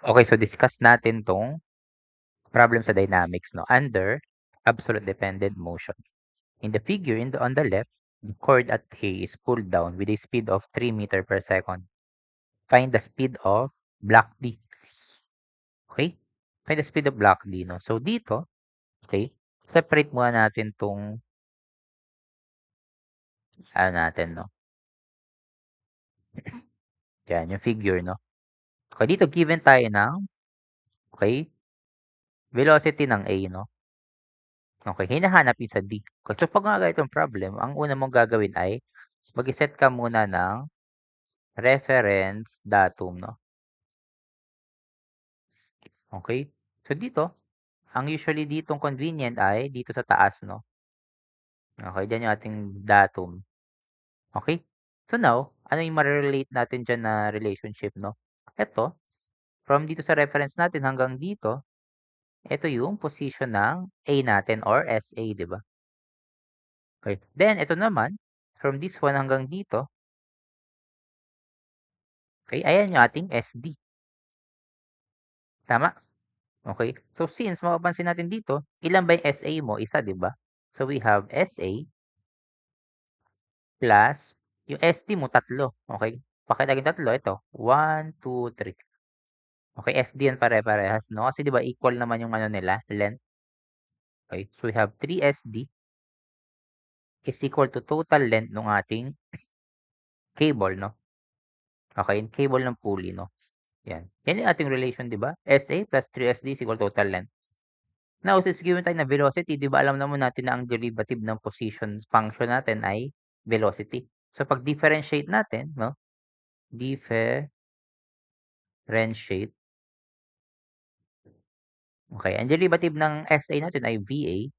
Okay, so discuss natin 'tong problem sa dynamics 'no, under absolute dependent motion. In the figure on the left, the cord at A is pulled down with a speed of 3 meters per second. Find the speed of block D. Okay? Find the speed of block D 'no. So dito, okay, separate muna natin 'tong ano natin 'no, 'yan yung figure 'no. Okay, dito given tayo ng, okay, velocity ng A 'no. Okay, hinahanap yung sa D. Okay, so 'pag mga ganitong problem, ang una mong gagawin ay mag-set ka muna ng reference datum 'no. Okay? So dito, ang usually ditong convenient ay dito sa taas 'no. Okay, diyan yung ating datum. Okay? So now, ano yung mare-relate natin diyan na relationship 'no? Eto, from dito sa reference natin hanggang dito, eto yung position ng A natin or SA, 'di ba? Okay. Then eto naman, from this one hanggang dito, okay, ayan yung ating SD, tama? Okay. So since mapapansin natin dito, ilan ba yung SA mo? Isa, 'di ba? So we have SA plus yung SD mo tatlo, okay? Bakit naging tatlo? Ito, 1, 2, 3. Okay, SD yan pare-parehas 'no, kasi 'di ba equal naman yung ano nila, length. Okay, so we have 3 SD is equal to total length nung ating cable 'no. Okay, yung cable ng pulley 'no, yan. Yan yung ating relation 'di ba? SA plus 3SD is equal to total length. Now since given tayo na velocity, 'di ba alam naman natin na ang derivative ng position function natin ay velocity. So 'pag differentiate natin 'no, differentiate, okay, ang derivative ng SA natin ay VA,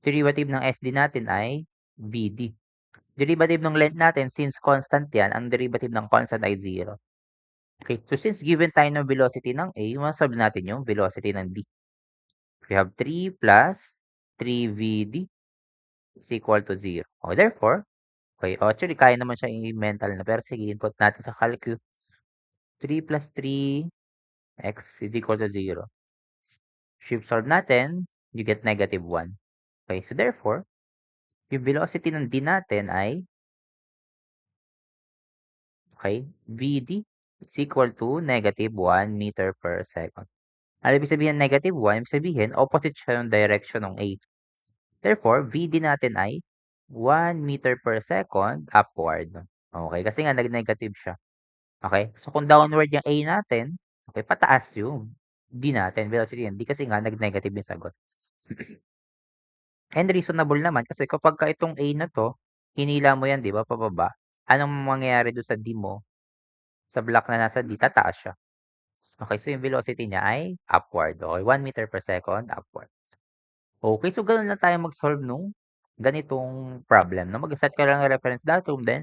derivative ng SD natin ay VD. Derivative ng length natin since constant 'yan, ang derivative ng constant ay 0. Okay, so since given tayo ng velocity ng A, ma-solve natin yung velocity ng D. We have 3 plus 3VD is equal to 0. Oh, therefore, okay, oh, actually kaya naman siya i-mental na, pero sige input natin sa calcu. 3 plus 3x is equal to 0. Shift solve natin, you get negative 1. Okay, so therefore, yung velocity ng D natin ay, okay, VD is equal to negative 1 meter per second. Ano ibig sabihin ng negative 1? Ibig sabihin, opposite siya yung direction ng A. Therefore, VD natin ay 1 meter per second upward. Okay, kasi nga nag-negative siya. Okay, so kung downward yung A natin, okay, pataas yung D natin, velocity ng D kasi nga nag-negative yung sagot. And reasonable naman kasi kapagka itong A na 'to, hinila mo yan 'di ba pababa, anong mangyayari dun sa D mo, sa block na nasa D, tataas siya. Okay, so yung velocity niya ay upward, okey, 1 meter per second upward. Okay, so gano'n lang tayo mag-solve nung ganitong problem 'no, mag-set ka lang ng reference datum, then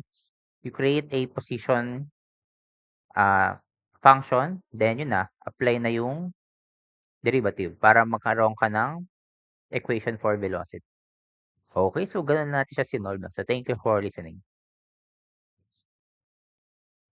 you create a position, function, then yun na, apply na yung derivative para magkaroon ka ng equation for velocity. Okay, so gano'n natin siya sinolve 'no. So thank you for listening.